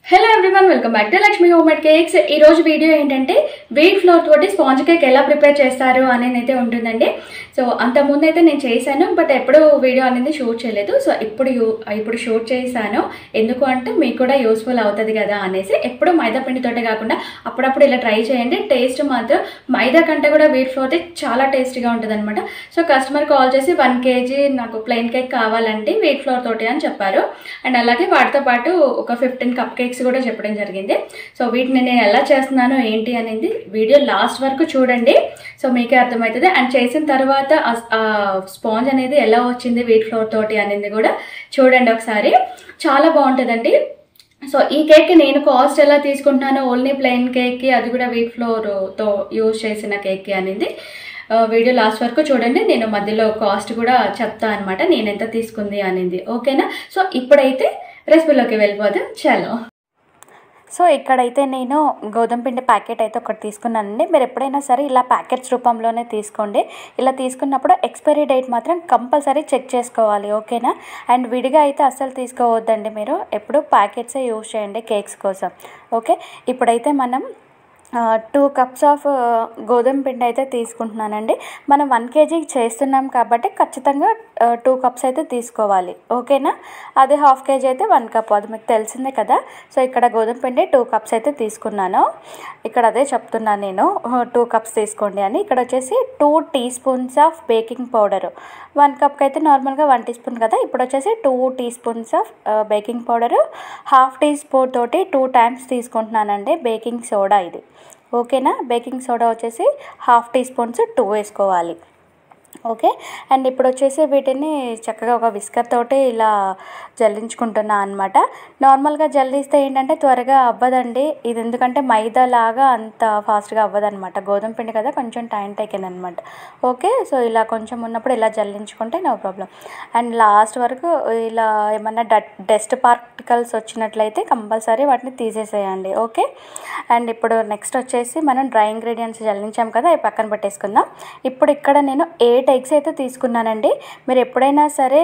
Hello everyone, welcome back to Lakshmi homemade cakes. ఈ రోజు video ఏంటంటే వీట్ ఫ్లోర్ తోటి స్పాంజ్ కేక్ ఎలా ప్రిపేర్ చేస్తారు అనేది అయితే ఉంటుందండి. సో అంతకుముందు అయితే నేను చేశాను, బట్ ఎప్పుడు వీడియో అనేది షూట్ చేయలేదు. సో ఇప్పుడు షూట్ చేశాను. ఎందుకు అంటే మీకు కూడా యూస్ఫుల్ అవుతుంది కదా అనేసి. ఎప్పుడు మైదా పిండితోటే కాకుండా అప్పుడప్పుడు ఇలా ట్రై చేయండి. టేస్ట్ మాత్రం మైదా కంటే కూడా వీట్ ఫ్లోర్ చాలా టేస్టీగా ఉంటుంది అనమాట. సో కస్టమర్ కాల్ చేసి 1 kg నాకు ప్లెయిన్ కేక్ కావాలంటే వీట్ ఫ్లోర్ తోటి అని చెప్పారు. అండ్ అలాగే వాటితో పాటు ఒక 15 కప్ కేక్స్ కూడా చెప్పడం జరిగింది. సో వీటిని నేను ఎలా చేస్తున్నాను ఏంటి అనేది వీడియో లాస్ట్ వరకు చూడండి. సో మీకే అర్థమవుతుంది. అండ్ చేసిన తర్వాత స్పాంజ్ అనేది ఎలా వచ్చింది వీట్ ఫ్లోర్ తోటి అనేది కూడా చూడండి ఒకసారి. చాలా బాగుంటుందండి. సో ఈ కేక్ నేను కాస్ట్ ఎలా తీసుకుంటున్నాను, ఓన్లీ ప్లెయిన్ కేక్కి, అది కూడా వీట్ ఫ్లోర్తో యూజ్ చేసిన కేక్కి అనేది వీడియో లాస్ట్ వరకు చూడండి. నేను మధ్యలో కాస్ట్ కూడా చెప్తాను అనమాట, నేను ఎంత తీసుకుంది అనేది. ఓకేనా? సో ఇప్పుడైతే రెసిపీలోకి వెళ్ళిపోదాం. చలో. సో ఇక్కడైతే నేను గోధుమ పిండి ప్యాకెట్ అయితే ఒకటి తీసుకున్నానండి. మీరు ఎప్పుడైనా సరే ఇలా ప్యాకెట్స్ రూపంలోనే తీసుకోండి. ఇలా తీసుకున్నప్పుడు ఎక్స్పైరీ డేట్ మాత్రం కంపల్సరీ చెక్ చేసుకోవాలి. ఓకేనా? అండ్ విడిగా అయితే అస్సలు తీసుకోవద్దండి. మీరు ఎప్పుడు ప్యాకెట్సే యూజ్ చేయండి కేక్స్ కోసం. ఓకే, ఇప్పుడైతే మనం 2 cups ఆఫ్ గోధుమ పిండి అయితే తీసుకుంటున్నానండి. మనం 1 kg చేస్తున్నాం కాబట్టి ఖచ్చితంగా 2 cups అయితే తీసుకోవాలి. ఓకేనా? అది 1/2 kg అయితే 1 cup, అది మీకు తెలిసిందే కదా. సో ఇక్కడ గోధుమ పిండి 2 cups అయితే తీసుకున్నాను. ఇక్కడ అదే చెప్తున్నాను నేను, 2 cups తీసుకోండి అని. ఇక్కడ వచ్చేసి 2 teaspoons ఆఫ్ బేకింగ్ పౌడరు. 1 cupకి అయితే నార్మల్గా 1 teaspoon కదా. ఇప్పుడు వచ్చేసి 2 teaspoons of baking powder, 1/2 teaspoon తోటి 2 times తీసుకుంటున్నానండి బేకింగ్ సోడా ఇది. ఓకేనా? బేకింగ్ సోడా వచ్చేసి 1/2 teaspoon 2 వేసుకోవాలి. ఓకే. అండ్ ఇప్పుడు వచ్చేసి వీటిని చక్కగా ఒక విస్కర్ తోటి ఇలా జల్లించుకుంటున్నా అనమాట. నార్మల్గా జల్లిస్తే ఏంటంటే త్వరగా అవ్వదండి ఇది, ఎందుకంటే మైదా లాగా అంత ఫాస్ట్గా అవ్వదనమాట. గోధుమ పిండి కదా, కొంచెం టైం టేకెన్ అనమాట. ఓకే. సో ఇలా కొంచెం ఉన్నప్పుడు ఇలా జల్లించుకుంటే నో ప్రాబ్లం. అండ్ లాస్ట్ వరకు ఇలా ఏమన్నా డస్ట్ పార్టికల్స్ వచ్చినట్లయితే కంపల్సరీ వాటిని తీసేసేయండి. ఓకే. అండ్ ఇప్పుడు నెక్స్ట్ వచ్చేసి మనం డ్రై ఇంగ్రీడియంట్స్ జల్లించాం కదా, అవి పక్కన పెట్టేసుకుందాం. ఇప్పుడు ఇక్కడ నేను 8 eggs అయితే తీసుకున్నానండి. మీరు ఎప్పుడైనా సరే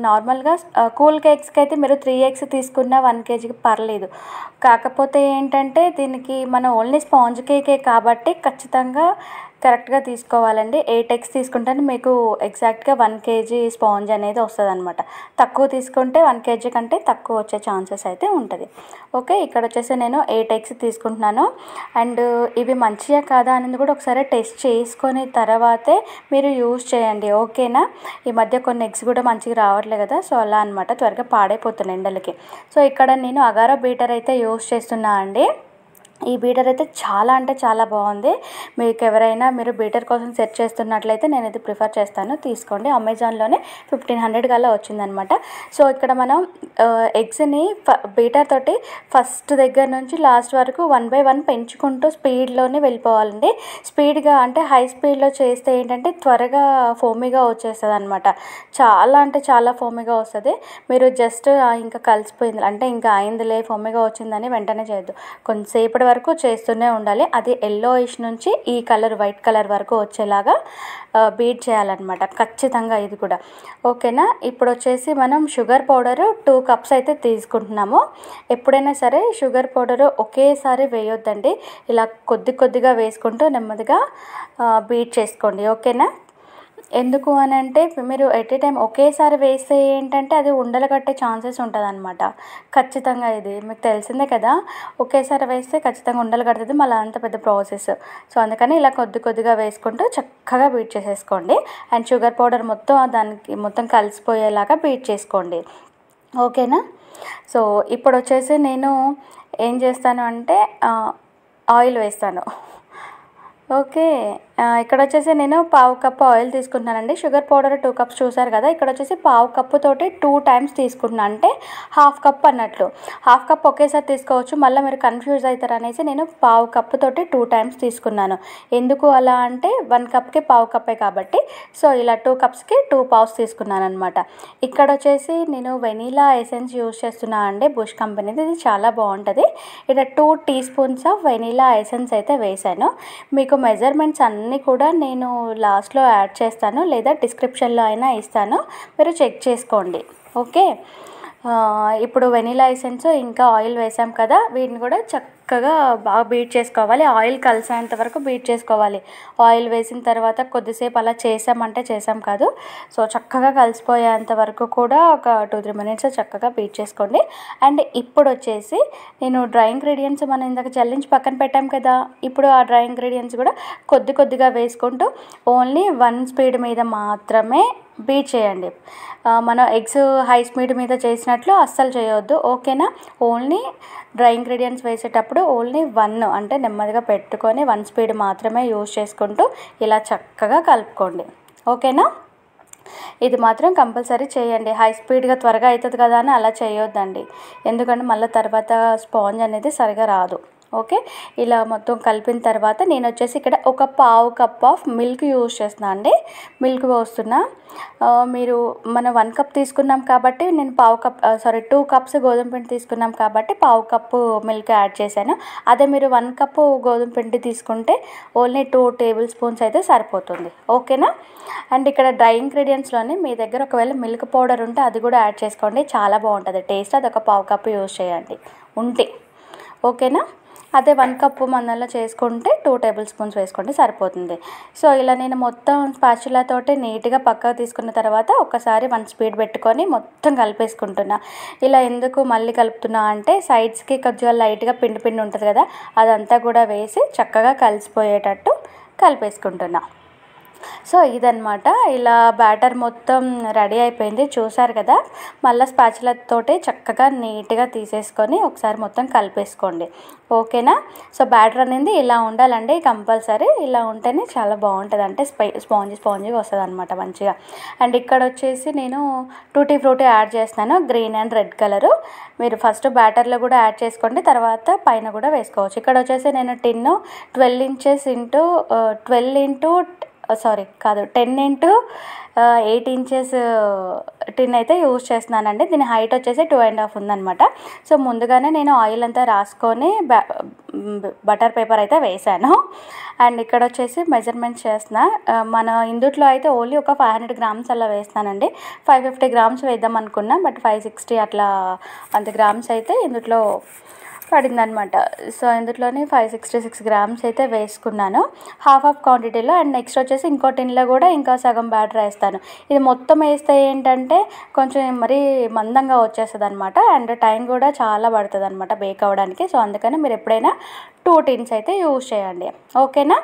నార్మల్గా కూల్ కేక్స్కి అయితే మీరు 3 eggs తీసుకున్న 1 kgకి పర్లేదు. కాకపోతే ఏంటంటే దీనికి మనం ఓన్లీ స్పాంజ్ కేకే కాబట్టి ఖచ్చితంగా కరెక్ట్గా తీసుకోవాలండి. 8 eggs తీసుకుంటే మీకు ఎగ్జాక్ట్గా 1 kg స్పాంజ్ అనేది వస్తుంది అనమాట. తక్కువ తీసుకుంటే 1 kg కంటే తక్కువ వచ్చే ఛాన్సెస్ అయితే ఉంటుంది. ఓకే. ఇక్కడ వచ్చేసి నేను 8 eggs తీసుకుంటున్నాను. అండ్ ఇవి మంచిగా కాదా అనేది కూడా ఒకసారి టెస్ట్ చేసుకొని తర్వాతే మీరు యూజ్ చేయండి. ఓకేనా? ఈ మధ్య కొన్ని ఎగ్స్ కూడా మంచిగా రావట్లేదు కదా, సో అలా అనమాట, త్వరగా పాడైపోతున్నాయి ఎండలకి. సో ఇక్కడ నేను అగారో బీటర్ అయితే యూజ్ చేస్తున్నా అండి. ఈ బీటర్ అయితే చాలా అంటే చాలా బాగుంది. మీకు ఎవరైనా మీరు బీటర్ కోసం సెర్చ్ చేస్తున్నట్లయితే నేను ఇది ప్రిఫర్ చేస్తాను, తీసుకోండి. అమెజాన్లోనే 1500 కల్లా వచ్చిందనమాట. సో ఇక్కడ మనం ఎగ్స్ని బీటర్ తోటి ఫస్ట్ దగ్గర నుంచి లాస్ట్ వరకు 1 by 1 పెంచుకుంటూ స్పీడ్లోనే వెళ్ళిపోవాలండి. స్పీడ్గా అంటే హై స్పీడ్లో చేస్తే ఏంటంటే త్వరగా ఫోమీగా వచ్చేస్తుంది అనమాట. చాలా అంటే చాలా ఫోమీగా వస్తుంది. మీరు జస్ట్ ఇంకా కలిసిపోయింది అంటే ఇంకా అయిందిలే ఫోమీగా వచ్చిందని వెంటనే చేయొద్దు. కొంతసేపటి వరకు చేస్తూనే ఉండాలి. అది ఎల్లోయిష్ నుంచి ఈ కలర్ వైట్ కలర్ వరకు వచ్చేలాగా బీట్ చేయాలన్నమాట ఖచ్చితంగా ఇది కూడా. ఓకేనా? ఇప్పుడు వచ్చేసి మనం షుగర్ పౌడరు 2 cups అయితే తీసుకుంటున్నాము. ఎప్పుడైనా సరే షుగర్ పౌడరు ఒకేసారి వేయొద్దండి. ఇలా కొద్దిగా వేసుకుంటూ నెమ్మదిగా బీట్ చేసుకోండి. ఓకేనా? ఎందుకు అని అంటే మీరు ఎట్ ఏ టైం ఒకేసారి వేస్తే ఏంటంటే అది ఉండలు కట్టే ఛాన్సెస్ ఉంటుంది అనమాట. ఖచ్చితంగా ఇది మీకు తెలిసిందే కదా, ఒకేసారి వేస్తే ఖచ్చితంగా ఉండలు కడుతుంది, మళ్ళీ అంత పెద్ద ప్రాసెస్. సో అందుకని ఇలా కొద్దిగా వేసుకుంటూ చక్కగా బీట్ చేసేసుకోండి. అండ్ షుగర్ పౌడర్ దానికి మొత్తం కలిసిపోయేలాగా బీట్ చేసుకోండి. ఓకేనా? సో ఇప్పుడు వచ్చేసి నేను ఏం చేస్తాను అంటే ఆయిల్ వేస్తాను. ఓకే. ఇక్కడ వచ్చేసి నేను 1/2 cup ఆయిల్ తీసుకుంటున్నానండి. షుగర్ పౌడర్ 2 cups చూసారు కదా, ఇక్కడ వచ్చేసి 1/2 cup తోటి 2 times తీసుకుంటున్నాను, అంటే 1/2 cup అన్నట్లు. 1/2 cup ఒకేసారి తీసుకోవచ్చు, మళ్ళీ మీరు కన్ఫ్యూజ్ అవుతారు అనేసి నేను 1/2 cup తోటి 2 times తీసుకున్నాను. ఎందుకు అలా అంటే 1 cupకి 1/2 cup కాబట్టి, సో ఇలా 2 cupsకి 2 pows తీసుకున్నాను అనమాట. ఇక్కడ వచ్చేసి నేను వెనీలా ఎసెన్స్ యూజ్ చేస్తున్నాను అండి, బుష్ కంపెనీది. ఇది చాలా బాగుంటుంది. ఇక్కడ 2 teaspoons ఆఫ్ వెనీలా ఎసెన్స్ అయితే వేసాను. మీకు మెజర్మెంట్స్ అన్నీ కూడా నేను లాస్ట్లో యాడ్ చేస్తాను, లేదా డిస్క్రిప్షన్లో అయినా ఇస్తాను, మీరు చెక్ చేసుకోండి. ఓకే. ఇప్పుడు వెనీలా ఎసెన్స్ ఇంకా ఆయిల్ వేసాం కదా, వీటిని కూడా చక్కగా బాగా బీట్ చేసుకోవాలి. ఆయిల్ కలిసేంత వరకు బీట్ చేసుకోవాలి. ఆయిల్ వేసిన తర్వాత కొద్దిసేపు అలా చేసామంటే చేసాం కాదు, సో చక్కగా కలిసిపోయేంత వరకు కూడా ఒక 2-3 మినిట్స్ చక్కగా బీట్ చేసుకోండి. అండ్ ఇప్పుడు వచ్చేసి నేను డ్రై ఇంగ్రీడియంట్స్ మనం ఇందాక జల్లించి పక్కన పెట్టాం కదా, ఇప్పుడు ఆ డ్రై ఇంగ్రీడియంట్స్ కూడా కొద్దిగా వేసుకుంటూ ఓన్లీ 1 స్పీడ్ మీద మాత్రమే బీట్ చేయండి. మనం ఎగ్స్ హై స్పీడ్ మీద చేసినట్లు అస్సలు చేయవద్దు, ఓకేనా. ఓన్లీ డ్రై ఇంగ్రీడియంట్స్ వేసేటప్పుడు ఓన్లీ 1 అంటే నెమ్మదిగా పెట్టుకొని 1 స్పీడ్ మాత్రమే యూజ్ చేసుకుంటూ ఇలా చక్కగా కలుపుకోండి, ఓకేనా. ఇది మాత్రం కంపల్సరీ చేయండి. హై స్పీడ్గా త్వరగా అవుతుంది కదా అని అలా చేయొద్దండి, ఎందుకంటే మళ్ళీ తర్వాత స్పాంజ్ అనేది సరిగా రాదు. ఓకే, ఇలా మొత్తం కలిపిన తర్వాత నేను వచ్చేసి ఇక్కడ ఒక 1/2 కప్ ఆఫ్ మిల్క్ యూజ్ చేస్తున్నాను అండి. మిల్క్ పోస్తున్నా. మీరు మనం 1 కప్ తీసుకున్నాం కాబట్టి నేను 2 కప్స్ గోధుమ పిండి తీసుకున్నాం కాబట్టి 1/2 కప్పు మిల్క్ యాడ్ చేశాను. అదే మీరు 1 కప్పు గోధుమ పిండి తీసుకుంటే ఓన్లీ 2 టేబుల్ స్పూన్స్ అయితే సరిపోతుంది, ఓకేనా. అండ్ ఇక్కడ డ్రై ఇంగ్రీడియంట్స్లోని మీ దగ్గర ఒకవేళ మిల్క్ పౌడర్ ఉంటే అది కూడా యాడ్ చేసుకోండి, చాలా బాగుంటుంది టేస్ట్. అది ఒక 1/2 కప్పు యూజ్ చేయండి ఉంటే, ఓకేనా. అదే 1 కప్పు మందంలో చేసుకుంటే 2 టేబుల్ స్పూన్స్ వేసుకోండి సరిపోతుంది. సో ఇలా నేను మొత్తం స్పాచులాతోటి నీట్గా పక్కకు తీసుకున్న తర్వాత ఒకసారి 1 స్పీడ్ పెట్టుకొని మొత్తం కలిపేసుకుంటున్నా. ఇలా ఎందుకు మళ్ళీ కలుపుతున్నా అంటే సైడ్స్కి కొద్దిగా లైట్గా పిండి ఉంటుంది కదా, అదంతా కూడా వేసి చక్కగా కలిసిపోయేటట్టు కలిపేసుకుంటున్నా. సో ఇదన్నమాట. ఇలా బ్యాటర్ మొత్తం రెడీ అయిపోయింది, చూసారు కదా. మళ్ళీ స్పాచులాతోటి చక్కగా నీట్గా తీసేసుకొని ఒకసారి మొత్తం కలిపేసుకోండి, ఓకేనా. సో బ్యాటర్ అనేది ఇలా ఉండాలండి కంపల్సరీ, ఇలా ఉంటేనే చాలా బాగుంటుంది, అంటే స్పాంజీగా వస్తుంది అనమాట మంచిగా. అండ్ ఇక్కడ వచ్చేసి నేను టూటీ ఫ్రూటీ యాడ్ చేస్తున్నాను, గ్రీన్ అండ్ రెడ్ కలరు. మీరు ఫస్ట్ బ్యాటర్లో కూడా యాడ్ చేసుకోండి, తర్వాత పైన కూడా వేసుకోవచ్చు. ఇక్కడ వచ్చేసి నేను tin 12 inches into 10 into 8 inches tin అయితే యూజ్ చేస్తున్నానండి. దీని హైట్ వచ్చేసి 2.5 ఉందన్నమాట. సో ముందుగానే నేను ఆయిల్ అంతా రాసుకొని బటర్ పేపర్ అయితే వేసాను. అండ్ ఇక్కడ వచ్చేసి మెజర్మెంట్స్ చేస్తున్నా. మన ఇందుట్లో అయితే ఓన్లీ ఒక 500 గ్రామ్స్ అలా వేస్తానండి. 550 గ్రామ్స్ వేద్దాం అనుకున్నా, బట్ 560 అట్లా అంత గ్రామ్స్ అయితే ఇందుట్లో పడిందనమాట. సో ఇందులోని 566 గ్రామ్స్ అయితే వేసుకున్నాను హాఫ్ క్వాంటిటీలో. అండ్ నెక్స్ట్ వచ్చేసి ఇంకో టిన్లో కూడా ఇంకా సగం బ్యాటర్ వేస్తాను. ఇది మొత్తం వేస్తే ఏంటంటే కొంచెం మరీ మందంగా వచ్చేస్తుంది అనమాట, అండ్ టైం కూడా చాలా పడుతుంది అనమాట బేక్ అవ్వడానికి. సో అందుకని మీరు ఎప్పుడైనా 2 టిన్స్ అయితే యూజ్ చేయండి, ఓకేనా.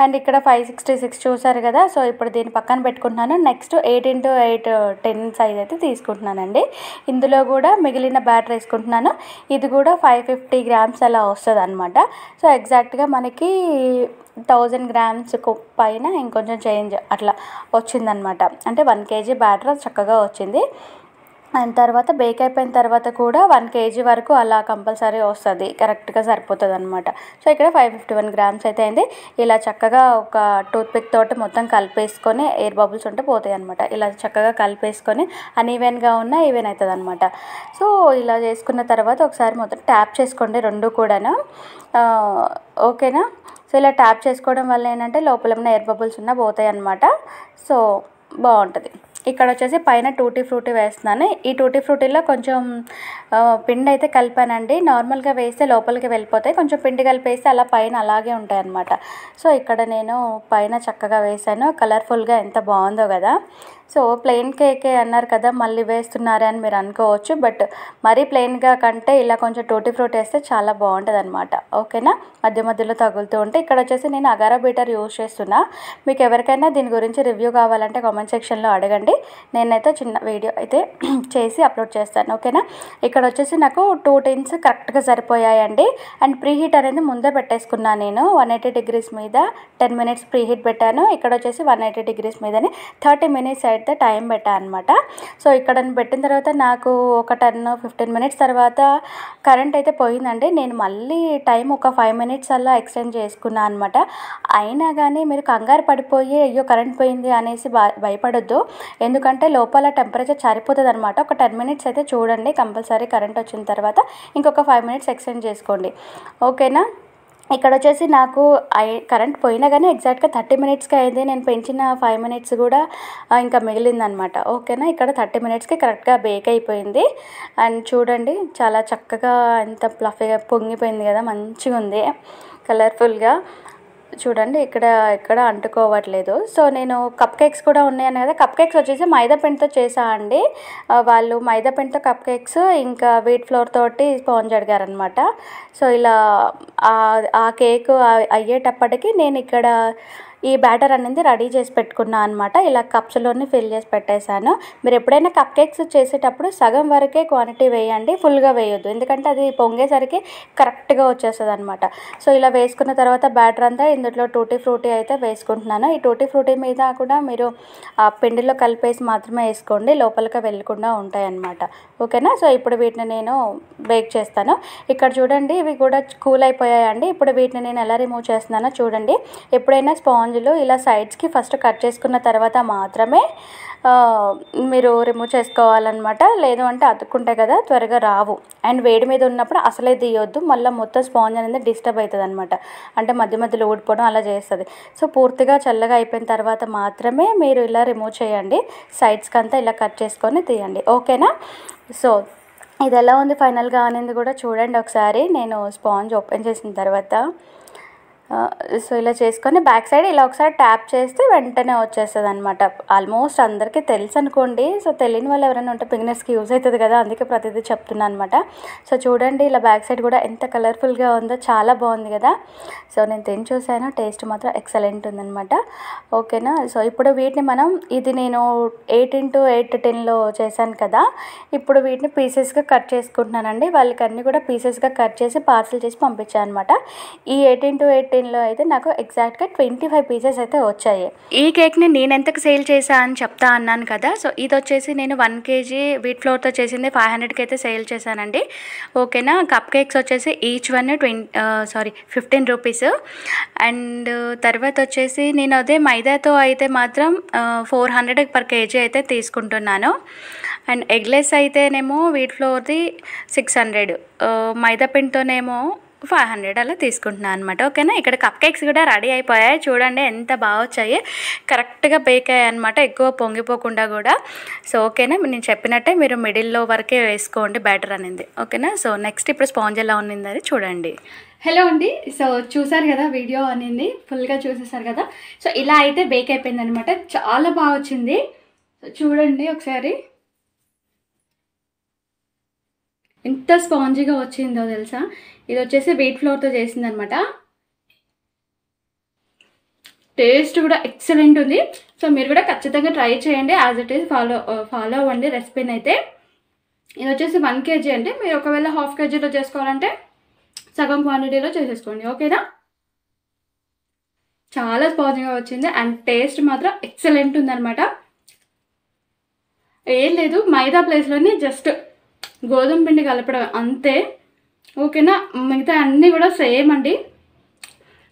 అండ్ ఇక్కడ 566 చూసారు కదా. సో ఇప్పుడు దీన్ని పక్కన పెట్టుకుంటున్నాను. నెక్స్ట్ 8 ఇంటూ 8 10 సైజ్ అయితే తీసుకుంటున్నానండి. ఇందులో కూడా మిగిలిన బ్యాటర్ వేసుకుంటున్నాను. ఇది కూడా 550 గ్రామ్స్ అలా వస్తుంది అనమాట. సో ఎగ్జాక్ట్గా మనకి 1000 గ్రామ్స్ పైన ఇంకొంచెం చేంజ్ అట్లా వచ్చిందనమాట, అంటే 1 kg బ్యాటర్ చక్కగా వచ్చింది. అండ్ తర్వాత బేక్ అయిపోయిన తర్వాత కూడా 1 kg వరకు అలా కంపల్సరీ వస్తుంది, కరెక్ట్గా సరిపోతుంది అనమాట. సో ఇక్కడ 551 గ్రామ్స్ అయితే అయింది. ఇలా చక్కగా ఒక టూత్పిక్ తోటి మొత్తం కలిపేసుకొని ఎయిర్ బబుల్స్ ఉంటే పోతాయి అనమాట. ఇలా చక్కగా కలిపేసుకొని అన్ఈవెన్గా ఉన్న ఈవెన్ అవుతుంది అనమాట. సో ఇలా చేసుకున్న తర్వాత ఒకసారి మొత్తం ట్యాప్ చేసుకోండి రెండు కూడాను, ఓకేనా. సో ఇలా ట్యాప్ చేసుకోవడం వల్ల ఏంటంటే లోపల ఉన్న ఎయిర్ బబుల్స్ ఉన్న పోతాయి అనమాట. సో బాగుంటుంది. ఇక్కడ వచ్చేసి పైన టూటీ ఫ్రూటీ వేస్తున్నాను. ఈ టూటీ ఫ్రూటీలో కొంచెం పిండి అయితే కలిపానండి. నార్మల్గా వేస్తే లోపలికి వెళ్ళిపోతాయి, కొంచెం పిండి కలిపేస్తే అలా పైన అలాగే ఉంటాయి అన్నమాట. సో ఇక్కడ నేను పైన చక్కగా వేసాను, కలర్ఫుల్గా ఎంత బాగుందో కదా. సో ప్లెయిన్ కేకే అన్నారు కదా మళ్ళీ వేస్తున్నారే అని మీరు అనుకోవచ్చు, బట్ మరీ ప్లెయిన్గా కంటే ఇలా కొంచెం టూటీ ఫ్రూట్ వేస్తే చాలా బాగుంటుంది అనమాట, ఓకేనా. మధ్య మధ్యలో తగులుతూ ఉంటే. ఇక్కడ వచ్చేసి నేను అగారా బీటర్ యూజ్ చేస్తున్నా. మీకు ఎవరికైనా దీని గురించి రివ్యూ కావాలంటే కామెంట్ సెక్షన్లో అడగండి, నేనైతే చిన్న వీడియో అయితే చేసి అప్లోడ్ చేస్తాను, ఓకేనా. ఇక్కడ వచ్చేసి నాకు 2 టిన్స్ కరెక్ట్గా సరిపోయాయండి. అండ్ ప్రీ హీట్ అనేది ముందే పెట్టేసుకున్నాను నేను. 180 degrees మీద 10 minutes ప్రీ హీట్ పెట్టాను. ఇక్కడ వచ్చేసి 180 degrees మీదని 30 minutes అయితే టైం పెట్టాను అనమాట. సో ఇక్కడ పెట్టిన తర్వాత నాకు ఒక 10-15 minutes తర్వాత కరెంట్ అయితే పోయిందండి. నేను మళ్ళీ టైం ఒక 5 minutes అలా ఎక్స్టెండ్ చేసుకున్నాను అనమాట. అయినా కానీ మీరు కంగారు పడిపోయి అయ్యో కరెంట్ పోయింది అనేసి భయపడొద్దు, ఎందుకంటే లోపల టెంపరేచర్ సరిపోతుంది అనమాట. ఒక 10 minutes అయితే చూడండి కంపల్సరీ. కరెంట్ వచ్చిన తర్వాత ఇంకొక 5 minutes ఎక్స్టెండ్ చేసుకోండి, ఓకేనా. ఇక్కడ వచ్చేసి నాకు కరెంట్ పోయినా కానీ ఎగ్జాక్ట్గా 30 మినిట్స్కి అయింది. నేను పెంచిన 5 మినిట్స్ కూడా ఇంకా మిగిలిందనమాట. ఓకేనా, ఇక్కడ 30 మినిట్స్కి కరెక్ట్గా బేక్ అయిపోయింది. అండ్ చూడండి చాలా చక్కగా ఎంత ఫ్లఫీగా పొంగిపోయింది కదా, మంచిగా ఉంది కలర్ఫుల్గా. చూడండి ఇక్కడ అంటుకోవట్లేదు. సో నేను కప్ కేక్స్ కూడా ఉన్నాయని కదా, కప్ కేక్స్ వచ్చేసి మైదా పిండితో చేసా అండి. వాళ్ళు మైదా పిండితో కప్ కేక్స్ ఇంకా వీట్ ఫ్లోర్ తోటి స్పాంజ్ అడిగారనమాట. సో ఇలా ఆ కేక్ అయ్యేటప్పటికి నేను ఇక్కడ ఈ బ్యాటర్ అనేది రెడీ చేసి పెట్టుకున్నాను అనమాట. ఇలా కప్స్లోని ఫిల్ చేసి పెట్టేశాను. మీరు ఎప్పుడైనా కప్ కేక్స్ చేసేటప్పుడు సగం వరకే క్వాంటిటీ వేయండి, ఫుల్గా వేయొద్దు, ఎందుకంటే అది పొంగేసరికి కరెక్ట్గా వచ్చేస్తుంది అనమాట. సో ఇలా వేసుకున్న తర్వాత బ్యాటర్ అంతా ఇందులో టూటీ ఫ్రూటీ అయితే వేసుకుంటున్నాను. ఈ టూటీ ఫ్రూటీ మీద కూడా మీరు ఆ పిండిలో కలిపేసి మాత్రమే వేసుకోండి, లోపలికి వెళ్ళకుండా ఉంటాయి అన్నమాట. ఓకేనా, సో ఇప్పుడు వీటిని నేను బేక్ చేస్తాను. ఇక్కడ చూడండి ఇవి కూడా కూల్ అయిపోయాయండి. ఇప్పుడు వీటిని నేను ఎలా రిమూవ్ చేస్తున్నానో చూడండి. ఎప్పుడైనా స్పాంజ్లు ఇలా సైడ్స్కి ఫస్ట్ కట్ చేసుకున్న తర్వాత మాత్రమే మీరు రిమూవ్ చేసుకోవాలన్నమాట. లేదు అంటే అతుక్కుంటాయి కదా, త్వరగా రావు. అండ్ వేడి మీద ఉన్నప్పుడు అసలే తీయొద్దు, మళ్ళీ మొత్తం స్పాంజ్ అనేది డిస్టర్బ్ అవుతుంది అనమాట. అంటే మధ్య మధ్యలో ఊడిపోవడం అలా చేస్తుంది. సో పూర్తిగా చల్లగా అయిపోయిన తర్వాత మాత్రమే మీరు ఇలా రిమూవ్ చేయండి. సైడ్స్కి అంతా ఇలా కట్ చేసుకొని తీయండి. ఓకేనా, సో ఇది ఎలా ఉంది ఫైనల్గా అనేది కూడా చూడండి ఒకసారి. నేను స్పాంజ్ ఓపెన్ చేసిన తర్వాత సో ఇలా చేసుకొని బ్యాక్ సైడ్ ఇలా ఒకసారి ట్యాప్ చేస్తే వెంటనే వచ్చేస్తుంది అనమాట. ఆల్మోస్ట్ అందరికీ తెలుసు అనుకోండి. సో తెలియని వాళ్ళు ఎవరైనా ఉంటే బిగినర్స్కి యూజ్ అవుతుంది కదా, అందుకే ప్రతిదీ చెప్తున్నాను అనమాట. సో చూడండి ఇలా బ్యాక్ సైడ్ కూడా ఎంత కలర్ఫుల్గా ఉందో, చాలా బాగుంది కదా. సో నేను తిని చూసాను, టేస్ట్ మాత్రం ఎక్సలెంట్ ఉందనమాట. ఓకేనా, సో ఇప్పుడు వీటిని ఇది నేను 8x8 చేశాను కదా, ఇప్పుడు వీటిని పీసెస్గా కట్ చేసుకుంటున్నానండి. వాళ్ళకి అన్నీ కూడా పీసెస్గా కట్ చేసి పార్సల్ చేసి పంపించాను అనమాట. ఈ 8x8 అయితే నాకు ఎగ్జాక్ట్గా 25 పీసెస్ అయితే వచ్చాయి. ఈ కేక్ని నేను ఎంతకు సేల్ చేశా అని చెప్తా అన్నాను కదా. సో ఇది వచ్చేసి నేను 1 kg వీట్ ఫ్లోర్తో చేసింది 500కి అయితే సేల్ చేశానండి. ఓకేనా, కప్ కేక్స్ వచ్చేసి ఈచ్ వన్ 15 రూపీస్. అండ్ తర్వాత వచ్చేసి నేను అదే మైదాతో అయితే మాత్రం 400 per kg అయితే తీసుకుంటున్నాను. అండ్ ఎగ్లెస్ అయితేనేమో వీట్ ఫ్లోర్ది 600, మైదా పిండితోనేమో 500 అలా తీసుకుంటున్నాను అనమాట. ఓకేనా, ఇక్కడ కప్ కేక్స్ కూడా రెడీ అయిపోయాయి. చూడండి ఎంత బాగా వచ్చాయి, కరెక్ట్గా బేక్ అయ్యాయి అనమాట, ఎక్కువ పొంగిపోకుండా కూడా. సో ఓకేనా, నేను చెప్పినట్టే మీరు మిడిల్లో వరకే వేసుకోండి బ్యాటర్ అనేది. ఓకేనా, సో నెక్స్ట్ ఇప్పుడు స్పాంజ్ ఎలా ఉన్నింది అది చూడండి. హలో అండి, సో చూసారు కదా వీడియో అనేది, ఫుల్గా చూసేసారు కదా. సో ఇలా అయితే బేక్ అయిపోయింది అనమాట, చాలా బాగా వచ్చింది. చూడండి ఒకసారి ఎంత స్పాంజీగా వచ్చిందో తెలుసా. ఇది వచ్చేసి వీట్ ఫ్లోర్తో చేసింది అనమాట. టేస్ట్ కూడా ఎక్సలెంట్ ఉంది. సో మీరు కూడా ఖచ్చితంగా ట్రై చేయండి, యాజ్ ఇట్ ఈస్ ఫాలో అవ్వండి రెసిపీని అయితే. ఇది వచ్చేసి 1 kg అంటే మీరు ఒకవేళ ½ kgలో చేసుకోవాలంటే సగం క్వాంటిటీలో చేసేసుకోండి. ఓకేనా, చాలా స్పాంజీగా వచ్చింది అండ్ టేస్ట్ మాత్రం ఎక్సలెంట్ ఉందన్నమాట. ఏం లేదు, మైదా ప్లేస్లోని జస్ట్ గోధుమ పిండి కలపడం అంతే. ఓకేనా, మిగతా అన్నీ కూడా సేమ్ అండి.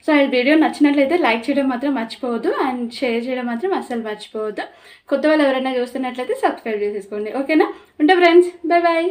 సో ఈ వీడియో నచ్చినట్లయితే లైక్ చేయడం మాత్రం మర్చిపోవద్దు అండ్ షేర్ చేయడం మాత్రం అస్సలు మర్చిపోవద్దు. కొత్త వాళ్ళు ఎవరైనా చూస్తున్నట్లయితే సబ్స్క్రైబ్ చేసేసుకోండి. ఓకేనా, ఉంటా ఫ్రెండ్స్, బాయ్ బాయ్.